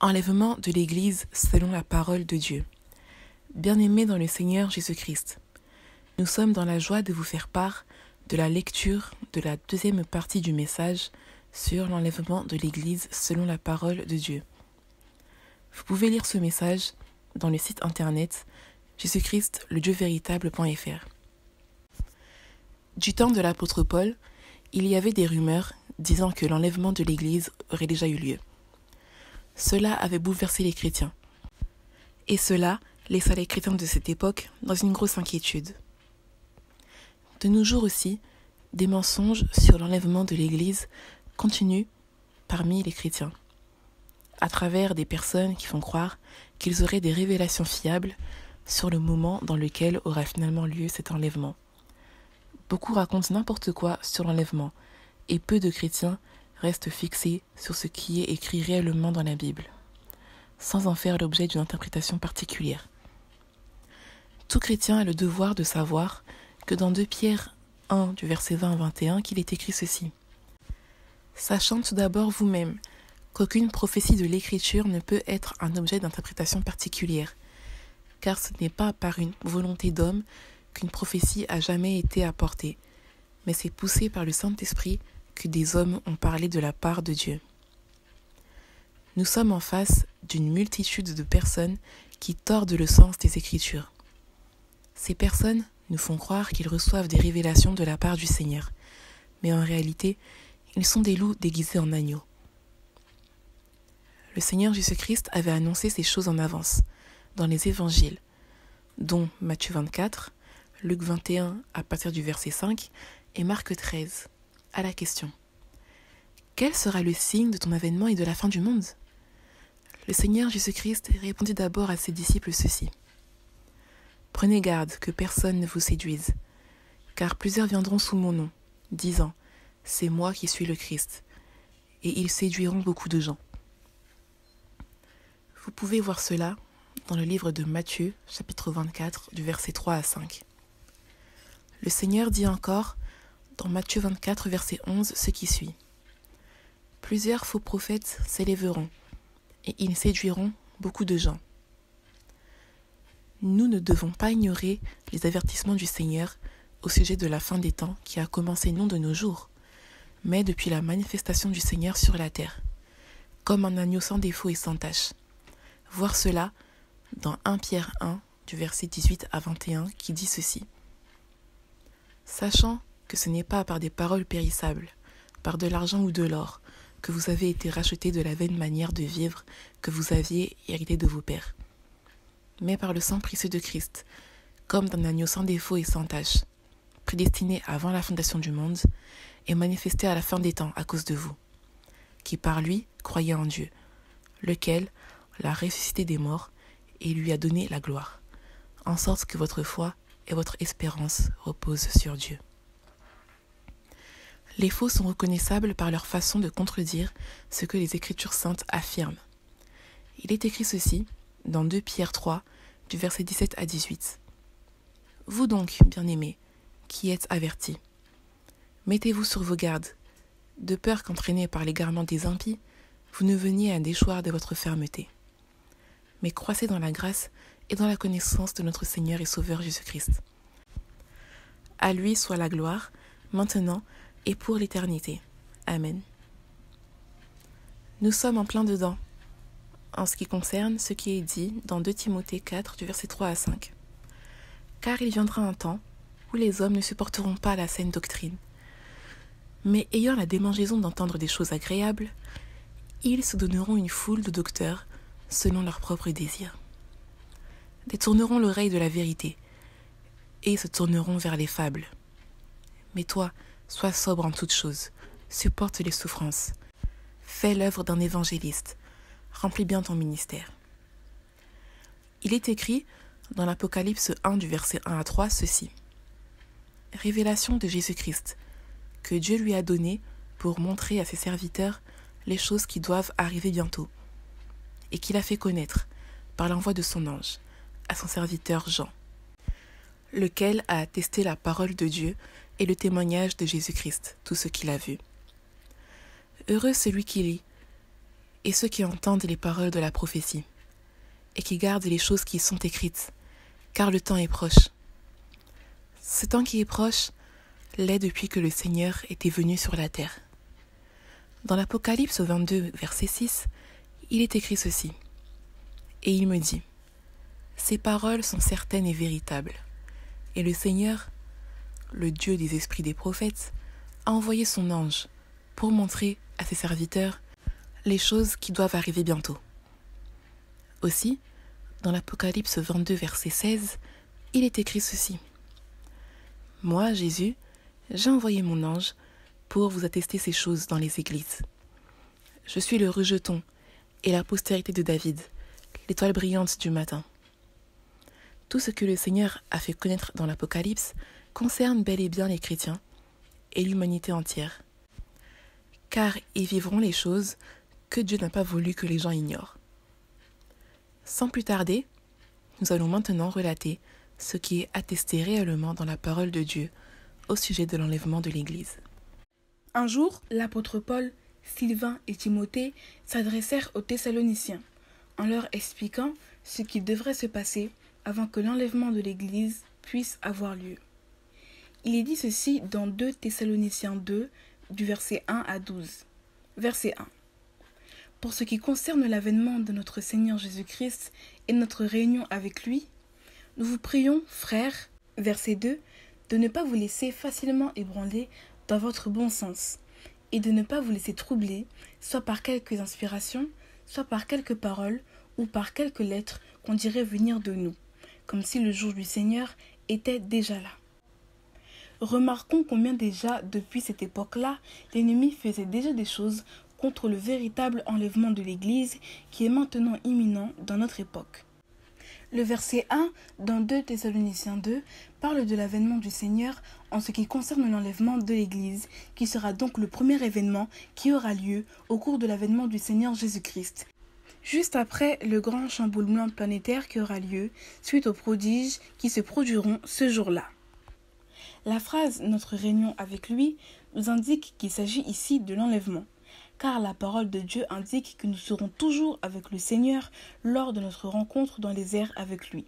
Enlèvement de l'Église selon la parole de Dieu. Bien-aimés dans le Seigneur Jésus-Christ, nous sommes dans la joie de vous faire part de la lecture de la deuxième partie du message sur l'enlèvement de l'Église selon la parole de Dieu. Vous pouvez lire ce message dans le site internet jésus-christ-le-dieu-véritable.fr. Du temps de l'apôtre Paul, il y avait des rumeurs disant que l'enlèvement de l'Église aurait déjà eu lieu. Cela avait bouleversé les chrétiens. Et cela laissa les chrétiens de cette époque dans une grosse inquiétude. De nos jours aussi, des mensonges sur l'enlèvement de l'Église continuent parmi les chrétiens, à travers des personnes qui font croire qu'ils auraient des révélations fiables sur le moment dans lequel aura finalement lieu cet enlèvement. Beaucoup racontent n'importe quoi sur l'enlèvement, et peu de chrétiens restent fixés sur ce qui est écrit réellement dans la Bible, sans en faire l'objet d'une interprétation particulière. Tout chrétien a le devoir de savoir que dans 2 Pierre 1 du verset 20 à 21 qu'il est écrit ceci. Sachant tout d'abord vous-même qu'aucune prophétie de l'Écriture ne peut être un objet d'interprétation particulière, car ce n'est pas par une volonté d'homme qu'une prophétie a jamais été apportée, mais c'est poussé par le Saint-Esprit que des hommes ont parlé de la part de Dieu. Nous sommes en face d'une multitude de personnes qui tordent le sens des Écritures. Ces personnes nous font croire qu'ils reçoivent des révélations de la part du Seigneur, mais en réalité, ils sont des loups déguisés en agneaux. Le Seigneur Jésus-Christ avait annoncé ces choses en avance, dans les évangiles, dont Matthieu 24, Luc 21 à partir du verset 5 et Marc 13. À la question « Quel sera le signe de ton avènement et de la fin du monde ?» Le Seigneur Jésus-Christ répondit d'abord à ses disciples ceci. « Prenez garde que personne ne vous séduise, car plusieurs viendront sous mon nom, disant « C'est moi qui suis le Christ », et ils séduiront beaucoup de gens. » Vous pouvez voir cela dans le livre de Matthieu, chapitre 24, du verset 3 à 5. Le Seigneur dit encore dans Matthieu 24, verset 11, ce qui suit. « Plusieurs faux prophètes s'élèveront, et ils séduiront beaucoup de gens. » Nous ne devons pas ignorer les avertissements du Seigneur au sujet de la fin des temps qui a commencé non de nos jours, mais depuis la manifestation du Seigneur sur la terre, comme un agneau sans défaut et sans tache. Voir cela dans 1 Pierre 1, du verset 18 à 21, qui dit ceci. « Sachant que ce n'est pas par des paroles périssables, par de l'argent ou de l'or, que vous avez été rachetés de la vaine manière de vivre que vous aviez hérité de vos pères, mais par le sang précieux de Christ, comme d'un agneau sans défaut et sans tache, prédestiné avant la fondation du monde, et manifesté à la fin des temps à cause de vous, qui par lui croyez en Dieu, lequel l'a ressuscité des morts et lui a donné la gloire, en sorte que votre foi et votre espérance reposent sur Dieu. » Les faux sont reconnaissables par leur façon de contredire ce que les Écritures saintes affirment. Il est écrit ceci dans 2 Pierre 3, du verset 17 à 18. « Vous donc, bien-aimés, qui êtes avertis, mettez-vous sur vos gardes, de peur qu'entraînés par l'égarement des impies, vous ne veniez à déchoir de votre fermeté. Mais croissez dans la grâce et dans la connaissance de notre Seigneur et Sauveur Jésus-Christ. À lui soit la gloire, maintenant et pour l'éternité. Amen. » Nous sommes en plein dedans, en ce qui concerne ce qui est dit dans 2 Timothée 4, du verset 3 à 5. « Car il viendra un temps où les hommes ne supporteront pas la saine doctrine, mais ayant la démangeaison d'entendre des choses agréables, ils se donneront une foule de docteurs selon leurs propres désirs. Détourneront l'oreille de la vérité et se tourneront vers les fables. Mais toi, sois sobre en toutes choses, supporte les souffrances, fais l'œuvre d'un évangéliste, remplis bien ton ministère. » Il est écrit dans l'Apocalypse 1 du verset 1 à 3 ceci. « Révélation de Jésus-Christ, que Dieu lui a donnée pour montrer à ses serviteurs les choses qui doivent arriver bientôt, et qu'il a fait connaître par l'envoi de son ange à son serviteur Jean, lequel a attesté la parole de Dieu et le témoignage de Jésus-Christ, tout ce qu'il a vu. Heureux celui qui lit et ceux qui entendent les paroles de la prophétie, et qui gardent les choses qui y sont écrites, car le temps est proche. Ce temps qui est proche l'est depuis que le Seigneur était venu sur la terre. Dans l'Apocalypse 22, verset 6, il est écrit ceci. Et il me dit, « Ces paroles sont certaines et véritables. Et le Seigneur, le Dieu des esprits des prophètes, a envoyé son ange pour montrer à ses serviteurs les choses qui doivent arriver bientôt. » Aussi, dans l'Apocalypse 22, verset 16, il est écrit ceci. « Moi, Jésus, j'ai envoyé mon ange pour vous attester ces choses dans les églises. Je suis le rejeton et la postérité de David, l'étoile brillante du matin. » Tout ce que le Seigneur a fait connaître dans l'Apocalypse concerne bel et bien les chrétiens et l'humanité entière, car ils vivront les choses que Dieu n'a pas voulu que les gens ignorent. Sans plus tarder, nous allons maintenant relater ce qui est attesté réellement dans la parole de Dieu au sujet de l'enlèvement de l'Église. Un jour, l'apôtre Paul, Sylvain et Timothée s'adressèrent aux Thessaloniciens, en leur expliquant ce qui devrait se passer avant que l'enlèvement de l'Église puisse avoir lieu. Il est dit ceci dans 2 Thessaloniciens 2, du verset 1 à 12. Verset 1. Pour ce qui concerne l'avènement de notre Seigneur Jésus-Christ et notre réunion avec lui, nous vous prions, frères, verset 2, de ne pas vous laisser facilement ébranler dans votre bon sens, et de ne pas vous laisser troubler, soit par quelques inspirations, soit par quelques paroles, ou par quelques lettres qu'on dirait venir de nous, comme si le jour du Seigneur était déjà là. Remarquons combien déjà, depuis cette époque-là, l'ennemi faisait déjà des choses contre le véritable enlèvement de l'Église qui est maintenant imminent dans notre époque. Le verset 1 dans 2 Thessaloniciens 2 parle de l'avènement du Seigneur en ce qui concerne l'enlèvement de l'Église, qui sera donc le premier événement qui aura lieu au cours de l'avènement du Seigneur Jésus-Christ, juste après le grand chamboulement planétaire qui aura lieu suite aux prodiges qui se produiront ce jour-là. La phrase « notre réunion avec lui » nous indique qu'il s'agit ici de l'enlèvement, car la parole de Dieu indique que nous serons toujours avec le Seigneur lors de notre rencontre dans les airs avec lui.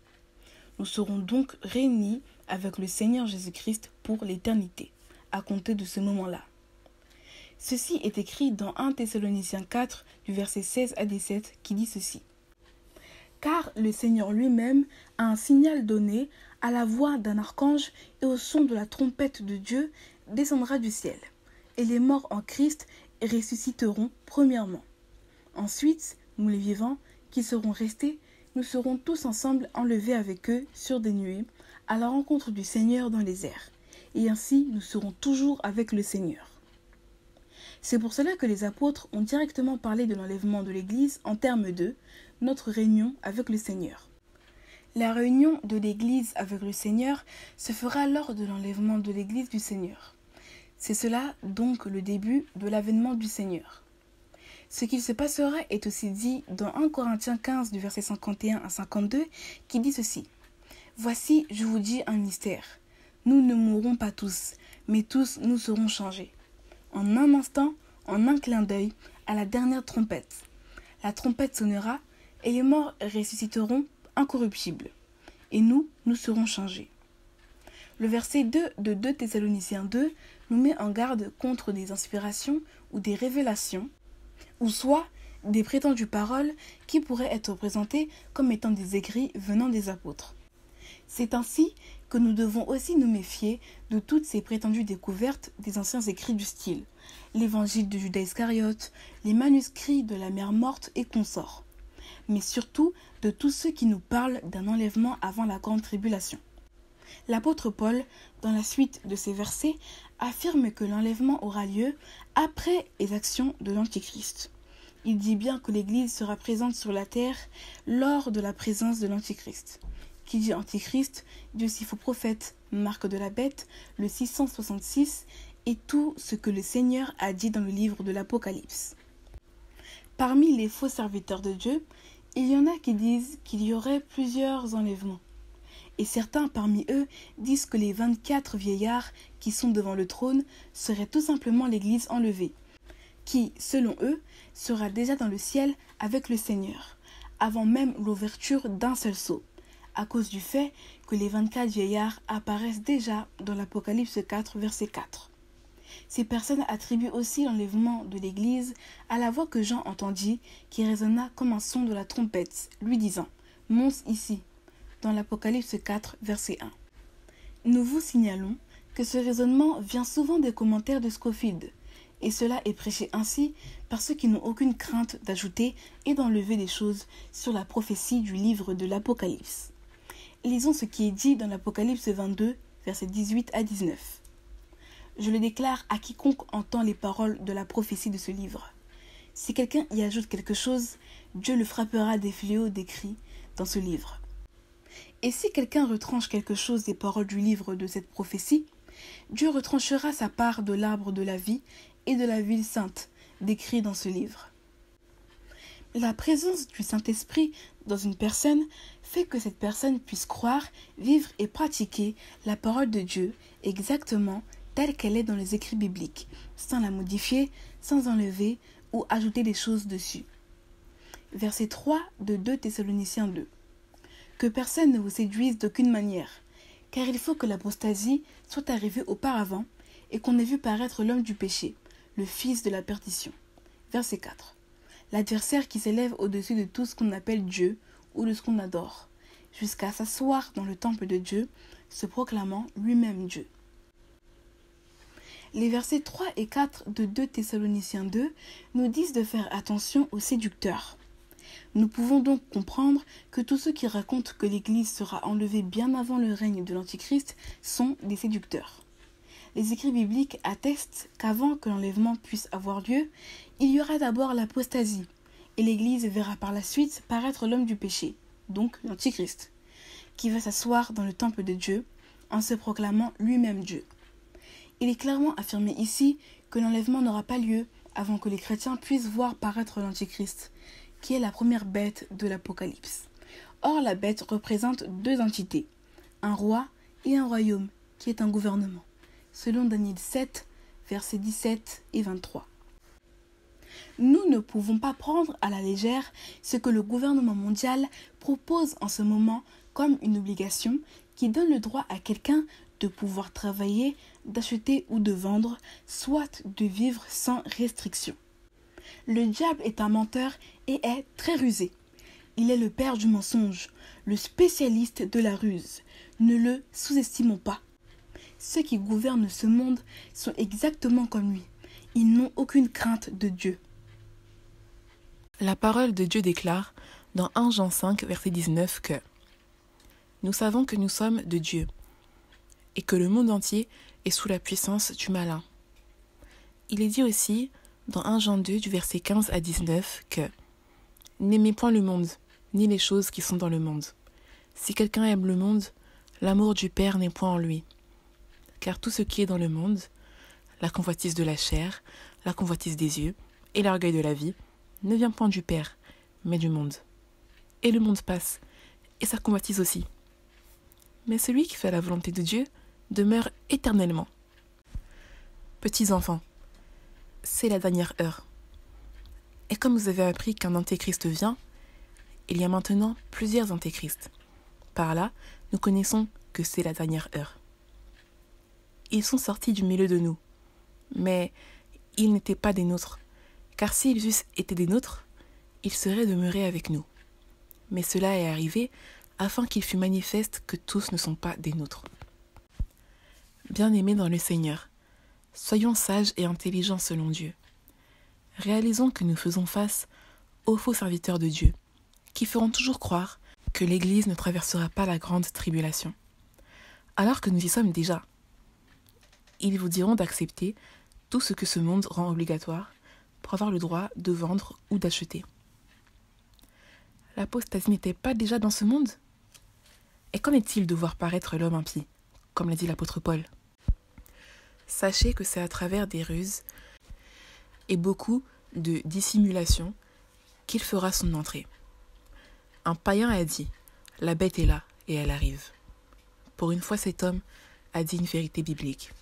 Nous serons donc réunis avec le Seigneur Jésus-Christ pour l'éternité, à compter de ce moment-là. Ceci est écrit dans 1 Thessaloniciens 4, du verset 16 à 17, qui dit ceci. « Car le Seigneur lui-même a un signal donné, à la voix d'un archange et au son de la trompette de Dieu, descendra du ciel, et les morts en Christ ressusciteront premièrement. Ensuite, nous les vivants, qui serons restés, nous serons tous ensemble enlevés avec eux sur des nuées, à la rencontre du Seigneur dans les airs, et ainsi nous serons toujours avec le Seigneur. » C'est pour cela que les apôtres ont directement parlé de l'enlèvement de l'Église en termes de « notre réunion avec le Seigneur ». La réunion de l'Église avec le Seigneur se fera lors de l'enlèvement de l'Église du Seigneur. C'est cela donc le début de l'avènement du Seigneur. Ce qu'il se passera est aussi dit dans 1 Corinthiens 15 du verset 51 à 52 qui dit ceci. « Voici, je vous dis un mystère. Nous ne mourrons pas tous, mais tous nous serons changés. En un instant, en un clin d'œil, à la dernière trompette. La trompette sonnera et les morts ressusciteront incorruptibles. Et nous serons changés. » Le verset 2 de 2 Thessaloniciens 2 nous met en garde contre des inspirations ou des révélations, ou soit des prétendues paroles qui pourraient être présentées comme étant des écrits venant des apôtres. C'est ainsi que nous devons aussi nous méfier de toutes ces prétendues découvertes des anciens écrits du style, l'évangile de Judas Iscariote, les manuscrits de la mer morte et consorts, mais surtout de tous ceux qui nous parlent d'un enlèvement avant la grande tribulation. L'apôtre Paul, dans la suite de ces versets, affirme que l'enlèvement aura lieu après les actions de l'Antichrist. Il dit bien que l'Église sera présente sur la terre lors de la présence de l'Antichrist. Qui dit Antichrist, dit aussi faux prophète, marque de la bête, le 666, et tout ce que le Seigneur a dit dans le livre de l'Apocalypse. Parmi les faux serviteurs de Dieu, il y en a qui disent qu'il y aurait plusieurs enlèvements. Et certains parmi eux disent que les 24 vieillards qui sont devant le trône seraient tout simplement l'Église enlevée, qui, selon eux, sera déjà dans le ciel avec le Seigneur, avant même l'ouverture d'un seul sceau, à cause du fait que les 24 vieillards apparaissent déjà dans l'Apocalypse 4, verset 4. Ces personnes attribuent aussi l'enlèvement de l'Église à la voix que Jean entendit, qui résonna comme un son de la trompette, lui disant « Monte ici » dans l'Apocalypse 4, verset 1. Nous vous signalons que ce raisonnement vient souvent des commentaires de Scofield, et cela est prêché ainsi par ceux qui n'ont aucune crainte d'ajouter et d'enlever des choses sur la prophétie du livre de l'Apocalypse. Lisons ce qui est dit dans l'Apocalypse 22, versets 18 à 19. Je le déclare à quiconque entend les paroles de la prophétie de ce livre. Si quelqu'un y ajoute quelque chose, Dieu le frappera des fléaux décrits dans ce livre. Et si quelqu'un retranche quelque chose des paroles du livre de cette prophétie, Dieu retranchera sa part de l'arbre de la vie et de la ville sainte, décrit dans ce livre. La présence du Saint-Esprit dans une personne fait que cette personne puisse croire, vivre et pratiquer la parole de Dieu exactement telle qu'elle est dans les écrits bibliques, sans la modifier, sans enlever ou ajouter des choses dessus. Verset 3 de 2 Thessaloniciens 2. Que personne ne vous séduise d'aucune manière, car il faut que l'apostasie soit arrivée auparavant et qu'on ait vu paraître l'homme du péché, le fils de la perdition. Verset 4. L'adversaire qui s'élève au-dessus de tout ce qu'on appelle Dieu ou de ce qu'on adore, jusqu'à s'asseoir dans le temple de Dieu, se proclamant lui-même Dieu. Les versets 3 et 4 de 2 Thessaloniciens 2 nous disent de faire attention aux séducteurs. Nous pouvons donc comprendre que tous ceux qui racontent que l'Église sera enlevée bien avant le règne de l'Antichrist sont des séducteurs. Les écrits bibliques attestent qu'avant que l'enlèvement puisse avoir lieu, il y aura d'abord l'apostasie, et l'Église verra par la suite paraître l'homme du péché, donc l'Antichrist, qui va s'asseoir dans le temple de Dieu en se proclamant lui-même Dieu. Il est clairement affirmé ici que l'enlèvement n'aura pas lieu avant que les chrétiens puissent voir paraître l'Antichrist, qui est la première bête de l'Apocalypse. Or, la bête représente deux entités, un roi et un royaume, qui est un gouvernement, selon Daniel 7, versets 17 et 23. Nous ne pouvons pas prendre à la légère ce que le gouvernement mondial propose en ce moment comme une obligation qui donne le droit à quelqu'un de pouvoir travailler, d'acheter ou de vendre, soit de vivre sans restriction. Le diable est un menteur et est très rusé. Il est le père du mensonge, le spécialiste de la ruse. Ne le sous-estimons pas. Ceux qui gouvernent ce monde sont exactement comme lui. Ils n'ont aucune crainte de Dieu. La parole de Dieu déclare dans 1 Jean 5, verset 19 que « Nous savons que nous sommes de Dieu et que le monde entier est sous la puissance du malin. » Il est dit aussi dans 1 Jean 2, du verset 15 à 19 que « N'aimez point le monde, ni les choses qui sont dans le monde. Si quelqu'un aime le monde, l'amour du Père n'est point en lui. Car tout ce qui est dans le monde, la convoitise de la chair, la convoitise des yeux et l'orgueil de la vie, ne vient point du Père, mais du monde. Et le monde passe, et sa convoitise aussi. Mais celui qui fait la volonté de Dieu demeure éternellement. » Petits enfants, c'est la dernière heure. Et comme vous avez appris qu'un antéchrist vient, il y a maintenant plusieurs antéchrists. Par là, nous connaissons que c'est la dernière heure. Ils sont sortis du milieu de nous, mais ils n'étaient pas des nôtres, car s'ils eussent été des nôtres, ils seraient demeurés avec nous. Mais cela est arrivé afin qu'il fût manifeste que tous ne sont pas des nôtres. Bien-aimés dans le Seigneur, soyons sages et intelligents selon Dieu. Réalisons que nous faisons face aux faux serviteurs de Dieu, qui feront toujours croire que l'Église ne traversera pas la grande tribulation, alors que nous y sommes déjà. Ils vous diront d'accepter tout ce que ce monde rend obligatoire pour avoir le droit de vendre ou d'acheter. L'apostasie n'était pas déjà dans ce monde? Et qu'en est-il de voir paraître l'homme impie, comme l'a dit l'apôtre Paul? Sachez que c'est à travers des ruses et beaucoup de dissimulation qu'il fera son entrée. Un païen a dit « La bête est là et elle arrive ». Pour une fois, cet homme a dit une vérité biblique.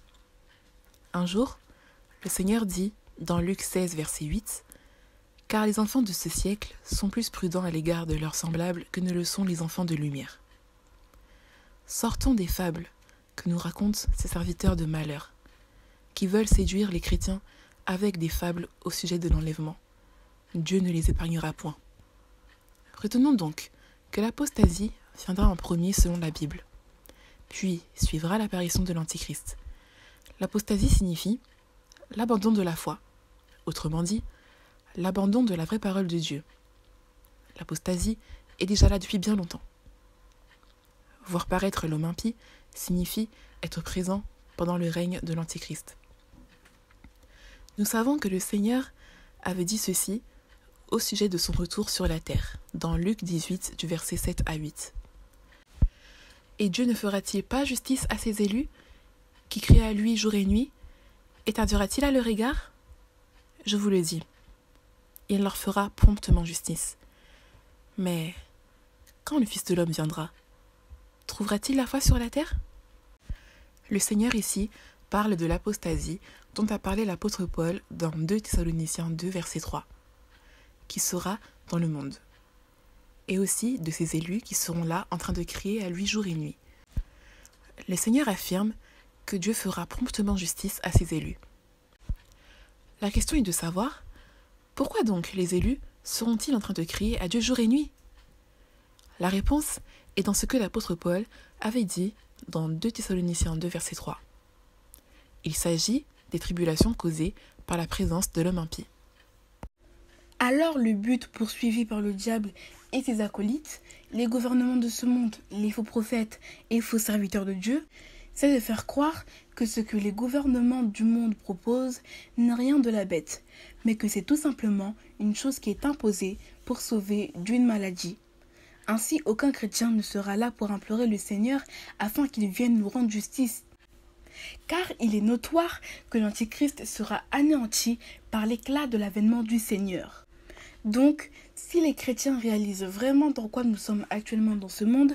Un jour, le Seigneur dit dans Luc 16, verset 8, « Car les enfants de ce siècle sont plus prudents à l'égard de leurs semblables que ne le sont les enfants de lumière. » Sortons des fables que nous racontent ces serviteurs de malheur, qui veulent séduire les chrétiens avec des fables au sujet de l'enlèvement. Dieu ne les épargnera point. Retenons donc que l'apostasie viendra en premier selon la Bible, puis suivra l'apparition de l'Antichrist. L'apostasie signifie l'abandon de la foi, autrement dit, l'abandon de la vraie parole de Dieu. L'apostasie est déjà là depuis bien longtemps. Voir paraître l'homme impie signifie être présent pendant le règne de l'Antichrist. Nous savons que le Seigneur avait dit ceci au sujet de son retour sur la terre, dans Luc 18, du verset 7 à 8. « Et Dieu ne fera-t-il pas justice à ses élus, qui crient à lui jour et nuit, et tardera-t-il à leur égard? Je vous le dis, il leur fera promptement justice. Mais quand le Fils de l'homme viendra, trouvera-t-il la foi sur la terre ?» Le Seigneur ici parle de l'apostasie dont a parlé l'apôtre Paul dans 2 Thessaloniciens 2, verset 3, qui sera dans le monde, et aussi de ses élus qui seront là en train de crier à lui jour et nuit. Le Seigneur affirme que Dieu fera promptement justice à ses élus. La question est de savoir, pourquoi donc les élus seront-ils en train de crier à Dieu jour et nuit? La réponse est dans ce que l'apôtre Paul avait dit dans 2 Thessaloniciens 2, verset 3. Il s'agit des tribulations causées par la présence de l'homme impie. Alors le but poursuivi par le diable et ses acolytes, les gouvernements de ce monde, les faux prophètes et faux serviteurs de Dieu, c'est de faire croire que ce que les gouvernements du monde proposent n'est rien de la bête, mais que c'est tout simplement une chose qui est imposée pour sauver d'une maladie. Ainsi, aucun chrétien ne sera là pour implorer le Seigneur afin qu'il vienne nous rendre justice. Car il est notoire que l'Antichrist sera anéanti par l'éclat de l'avènement du Seigneur. Donc, si les chrétiens réalisent vraiment dans quoi nous sommes actuellement dans ce monde,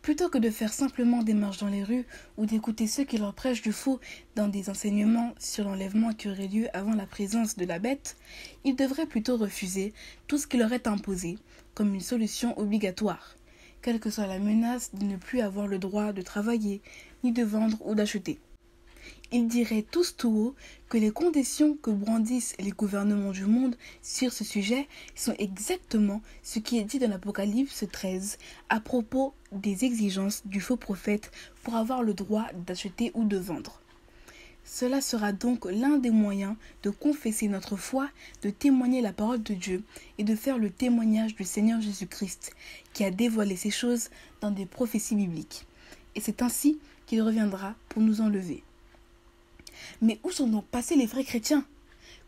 plutôt que de faire simplement des marches dans les rues ou d'écouter ceux qui leur prêchent du faux dans des enseignements sur l'enlèvement qui aurait lieu avant la présence de la bête, ils devraient plutôt refuser tout ce qui leur est imposé comme une solution obligatoire, quelle que soit la menace de ne plus avoir le droit de travailler, ni de vendre ou d'acheter. Ils diraient tous tout haut que les conditions que brandissent les gouvernements du monde sur ce sujet sont exactement ce qui est dit dans l'Apocalypse 13 à propos des exigences du faux prophète pour avoir le droit d'acheter ou de vendre. Cela sera donc l'un des moyens de confesser notre foi, de témoigner la parole de Dieu et de faire le témoignage du Seigneur Jésus-Christ qui a dévoilé ces choses dans des prophéties bibliques. Et c'est ainsi qu'il reviendra pour nous enlever. Mais où sont donc passés les vrais chrétiens?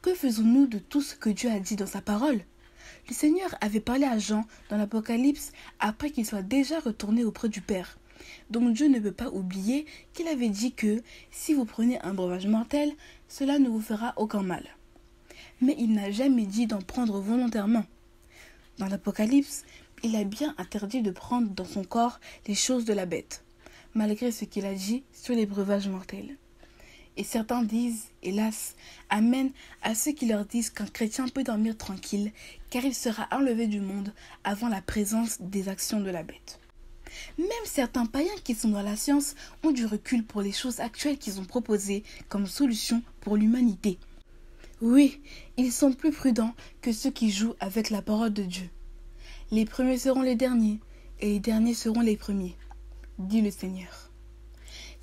Que faisons-nous de tout ce que Dieu a dit dans sa parole? Le Seigneur avait parlé à Jean dans l'Apocalypse après qu'il soit déjà retourné auprès du Père. Donc Dieu ne peut pas oublier qu'il avait dit que si vous prenez un breuvage mortel, cela ne vous fera aucun mal. Mais il n'a jamais dit d'en prendre volontairement. Dans l'Apocalypse, il a bien interdit de prendre dans son corps les choses de la bête, malgré ce qu'il a dit sur les breuvages mortels. Et certains disent, hélas, amen à ceux qui leur disent qu'un chrétien peut dormir tranquille, car il sera enlevé du monde avant la présence des actions de la bête. Même certains païens qui sont dans la science ont du recul pour les choses actuelles qu'ils ont proposées comme solution pour l'humanité. Oui, ils sont plus prudents que ceux qui jouent avec la parole de Dieu. Les premiers seront les derniers, et les derniers seront les premiers, dit le Seigneur.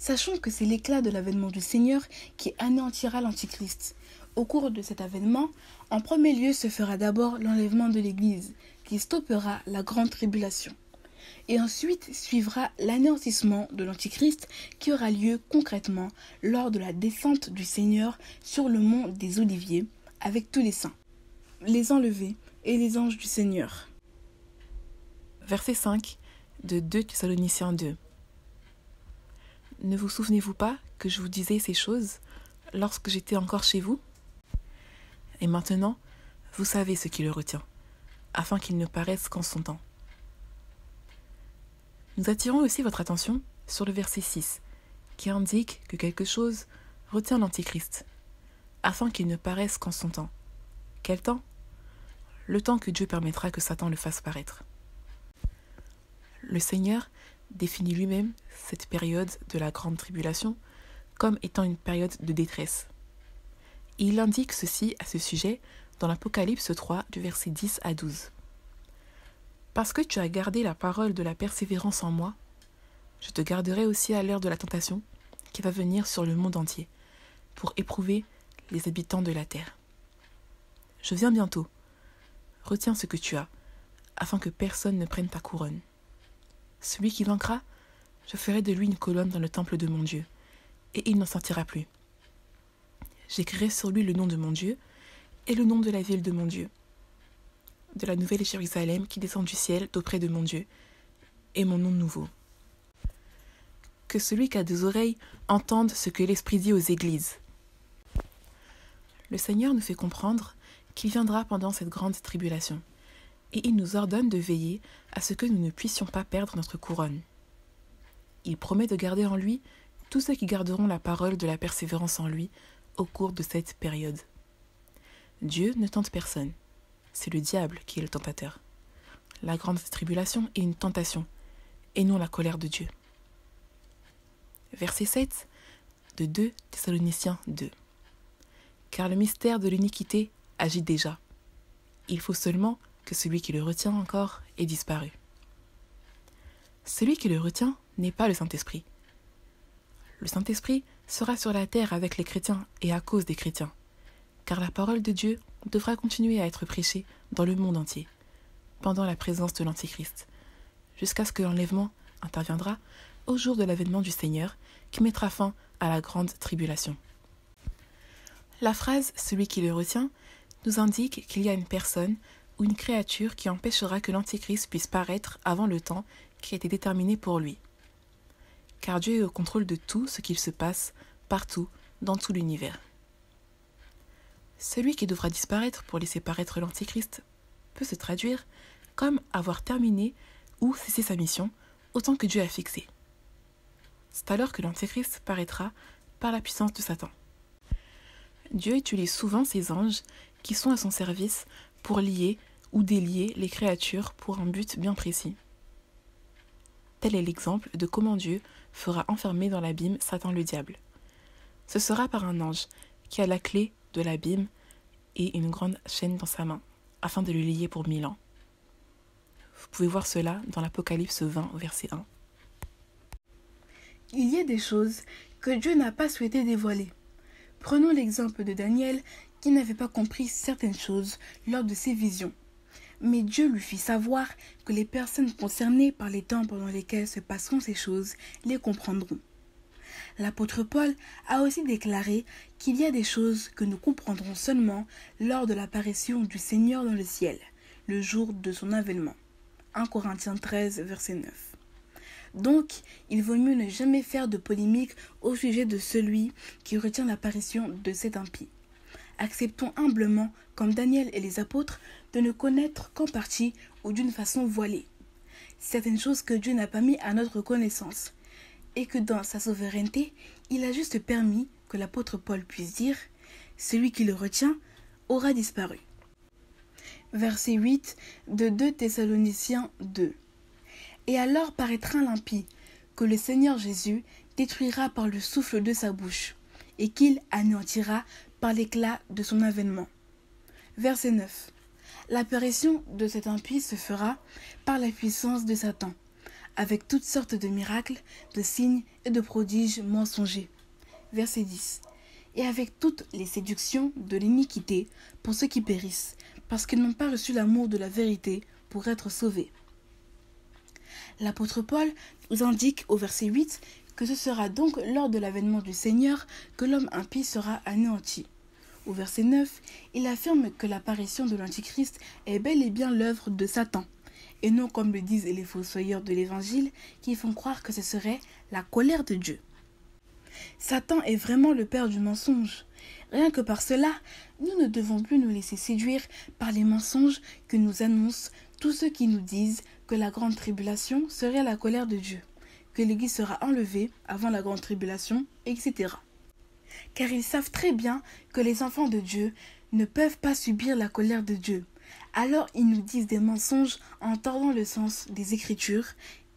Sachons que c'est l'éclat de l'avènement du Seigneur qui anéantira l'Antichrist. Au cours de cet avènement, en premier lieu se fera d'abord l'enlèvement de l'Église, qui stoppera la grande tribulation. Et ensuite suivra l'anéantissement de l'Antichrist qui aura lieu concrètement lors de la descente du Seigneur sur le mont des Oliviers avec tous les saints, les enlevés et les anges du Seigneur. Verset 5 de 2 Thessaloniciens 2. Ne vous souvenez-vous pas que je vous disais ces choses lorsque j'étais encore chez vous? Et maintenant, vous savez ce qui le retient, afin qu'il ne paraisse qu'en son temps. Nous attirons aussi votre attention sur le verset 6, qui indique que quelque chose retient l'Antichrist. afin qu'il ne paraisse qu'en son temps. Quel temps? Le temps que Dieu permettra que Satan le fasse paraître. Le Seigneur définit lui-même cette période de la grande tribulation comme étant une période de détresse. Il indique ceci à ce sujet dans l'Apocalypse 3 du verset 10 à 12. Parce que tu as gardé la parole de la persévérance en moi, je te garderai aussi à l'heure de la tentation qui va venir sur le monde entier pour éprouver les habitants de la terre. Je viens bientôt. Retiens ce que tu as, afin que personne ne prenne ta couronne. Celui qui vaincra, je ferai de lui une colonne dans le temple de mon Dieu, et il n'en sortira plus. J'écrirai sur lui le nom de mon Dieu et le nom de la ville de mon Dieu, de la nouvelle Jérusalem qui descend du ciel d'auprès de mon Dieu, et mon nom nouveau. Que celui qui a des oreilles entende ce que l'Esprit dit aux églises. Le Seigneur nous fait comprendre qu'il viendra pendant cette grande tribulation, et il nous ordonne de veiller à ce que nous ne puissions pas perdre notre couronne. Il promet de garder en lui tous ceux qui garderont la parole de la persévérance en lui au cours de cette période. Dieu ne tente personne, c'est le diable qui est le tentateur. La grande tribulation est une tentation, et non la colère de Dieu. Verset 7 de 2 Thessaloniciens 2. Car le mystère de l'iniquité agit déjà. Il faut seulement que celui qui le retient encore ait disparu. Celui qui le retient n'est pas le Saint-Esprit. Le Saint-Esprit sera sur la terre avec les chrétiens et à cause des chrétiens, car la parole de Dieu devra continuer à être prêchée dans le monde entier, pendant la présence de l'Antichrist, jusqu'à ce que l'enlèvement interviendra au jour de l'avènement du Seigneur qui mettra fin à la grande tribulation. La phrase « celui qui le retient » nous indique qu'il y a une personne ou une créature qui empêchera que l'Antichrist puisse paraître avant le temps qui a été déterminé pour lui. Car Dieu est au contrôle de tout ce qu'il se passe, partout, dans tout l'univers. Celui qui devra disparaître pour laisser paraître l'Antichrist peut se traduire comme avoir terminé ou cessé sa mission au temps que Dieu a fixé. C'est alors que l'Antichrist paraîtra par la puissance de Satan. Dieu utilise souvent ses anges qui sont à son service pour lier ou délier les créatures pour un but bien précis. Tel est l'exemple de comment Dieu fera enfermer dans l'abîme Satan le diable. Ce sera par un ange qui a la clé de l'abîme et une grande chaîne dans sa main, afin de le lier pour 1000 ans. Vous pouvez voir cela dans l'Apocalypse 20, verset 1. Il y a des choses que Dieu n'a pas souhaité dévoiler. Prenons l'exemple de Daniel qui n'avait pas compris certaines choses lors de ses visions. Mais Dieu lui fit savoir que les personnes concernées par les temps pendant lesquels se passeront ces choses les comprendront. L'apôtre Paul a aussi déclaré qu'il y a des choses que nous comprendrons seulement lors de l'apparition du Seigneur dans le ciel, le jour de son avènement. 1 Corinthiens 13, verset 9. Donc, il vaut mieux ne jamais faire de polémique au sujet de celui qui retient l'apparition de cet impie. Acceptons humblement, comme Daniel et les apôtres, de ne connaître qu'en partie ou d'une façon voilée certaines choses que Dieu n'a pas mis à notre connaissance, et que dans sa souveraineté, il a juste permis que l'apôtre Paul puisse dire « Celui qui le retient aura disparu ». Verset 8 de 2 Thessaloniciens 2. Et alors paraîtra l'impie, que le Seigneur Jésus détruira par le souffle de sa bouche, et qu'il anéantira par l'éclat de son avènement. Verset 9. L'apparition de cet impie se fera par la puissance de Satan, avec toutes sortes de miracles, de signes et de prodiges mensongers. Verset 10. Et avec toutes les séductions de l'iniquité pour ceux qui périssent, parce qu'ils n'ont pas reçu l'amour de la vérité pour être sauvés. L'apôtre Paul nous indique au verset 8 que ce sera donc lors de l'avènement du Seigneur que l'homme impie sera anéanti. Au verset 9, il affirme que l'apparition de l'Antichrist est bel et bien l'œuvre de Satan, et non comme le disent les fossoyeurs de l'Évangile qui font croire que ce serait la colère de Dieu. Satan est vraiment le père du mensonge. Rien que par cela, nous ne devons plus nous laisser séduire par les mensonges que nous annoncent tous ceux qui nous disent que la grande tribulation serait la colère de Dieu, que l'Église sera enlevée avant la grande tribulation, etc. car ils savent très bien que les enfants de Dieu ne peuvent pas subir la colère de Dieu. Alors ils nous disent des mensonges en tordant le sens des Écritures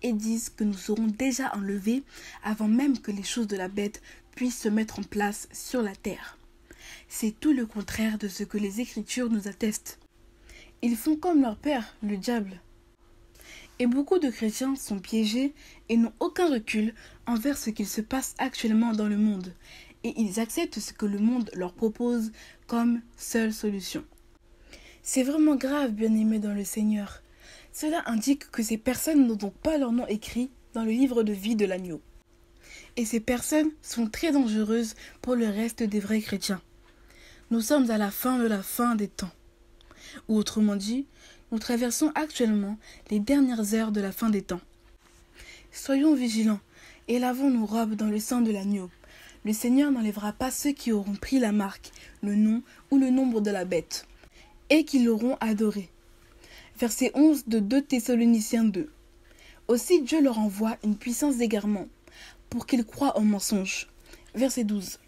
et disent que nous serons déjà enlevés avant même que les choses de la bête puissent se mettre en place sur la terre. C'est tout le contraire de ce que les Écritures nous attestent. Ils font comme leur père, le diable. Et beaucoup de chrétiens sont piégés et n'ont aucun recul envers ce qu'il se passe actuellement dans le monde, et ils acceptent ce que le monde leur propose comme seule solution. C'est vraiment grave, bien-aimés dans le Seigneur. Cela indique que ces personnes n'ont donc pas leur nom écrit dans le livre de vie de l'agneau. Et ces personnes sont très dangereuses pour le reste des vrais chrétiens. Nous sommes à la fin de la fin des temps. Ou autrement dit, nous traversons actuellement les dernières heures de la fin des temps. Soyons vigilants et lavons nos robes dans le sang de l'agneau. Le Seigneur n'enlèvera pas ceux qui auront pris la marque, le nom ou le nombre de la bête, et qui l'auront adoré. Verset 11 de 2 Thessaloniciens 2. Aussi Dieu leur envoie une puissance d'égarement, pour qu'ils croient au mensonge. Verset 12.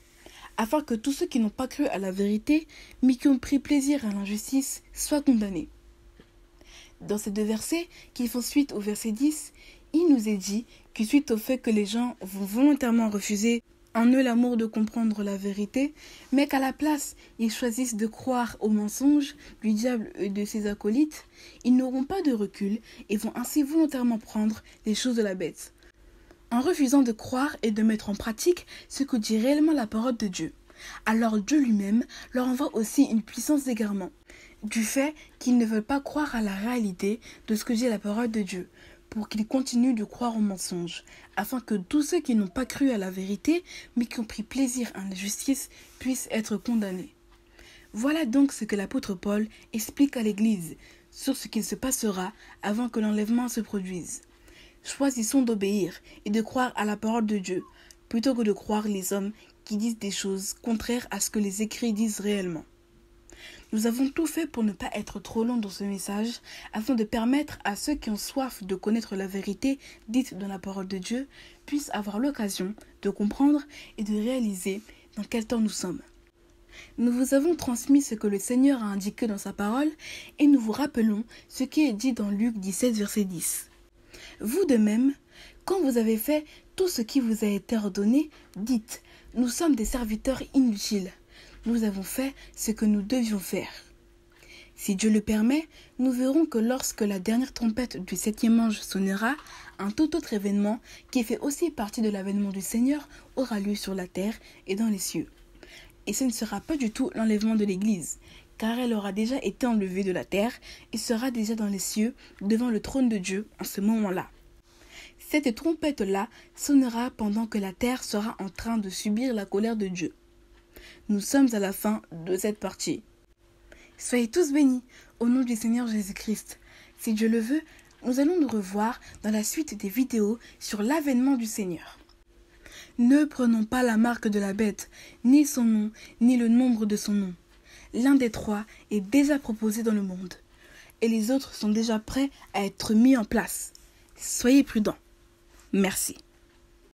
Afin que tous ceux qui n'ont pas cru à la vérité, mais qui ont pris plaisir à l'injustice, soient condamnés. Dans ces deux versets, qui font suite au verset 10, il nous est dit que suite au fait que les gens vont volontairement refuser en eux l'amour de comprendre la vérité, mais qu'à la place, ils choisissent de croire aux mensonges du diable et de ses acolytes, ils n'auront pas de recul et vont ainsi volontairement prendre les choses de la bête, en refusant de croire et de mettre en pratique ce que dit réellement la parole de Dieu. Alors Dieu lui-même leur envoie aussi une puissance d'égarement, du fait qu'ils ne veulent pas croire à la réalité de ce que dit la parole de Dieu, pour qu'ils continuent de croire aux mensonges, afin que tous ceux qui n'ont pas cru à la vérité, mais qui ont pris plaisir à l'injustice, puissent être condamnés. Voilà donc ce que l'apôtre Paul explique à l'Église sur ce qu'il se passera avant que l'enlèvement se produise. Choisissons d'obéir et de croire à la parole de Dieu, plutôt que de croire les hommes qui disent des choses contraires à ce que les écrits disent réellement. Nous avons tout fait pour ne pas être trop longs dans ce message, afin de permettre à ceux qui ont soif de connaître la vérité dite dans la parole de Dieu, puissent avoir l'occasion de comprendre et de réaliser dans quel temps nous sommes. Nous vous avons transmis ce que le Seigneur a indiqué dans sa parole, et nous vous rappelons ce qui est dit dans Luc 17, verset 10. Vous de même, quand vous avez fait tout ce qui vous a été ordonné, dites, nous sommes des serviteurs inutiles. Nous avons fait ce que nous devions faire. Si Dieu le permet, nous verrons que lorsque la dernière trompette du 7e ange sonnera, un tout autre événement, qui fait aussi partie de l'avènement du Seigneur, aura lieu sur la terre et dans les cieux. Et ce ne sera pas du tout l'enlèvement de l'Église, car elle aura déjà été enlevée de la terre et sera déjà dans les cieux, devant le trône de Dieu en ce moment-là. Cette trompette-là sonnera pendant que la terre sera en train de subir la colère de Dieu. Nous sommes à la fin de cette partie. Soyez tous bénis au nom du Seigneur Jésus-Christ. Si Dieu le veut, nous allons nous revoir dans la suite des vidéos sur l'avènement du Seigneur. Ne prenons pas la marque de la bête, ni son nom, ni le nombre de son nom. L'un des trois est déjà proposé dans le monde, et les autres sont déjà prêts à être mis en place. Soyez prudents. Merci.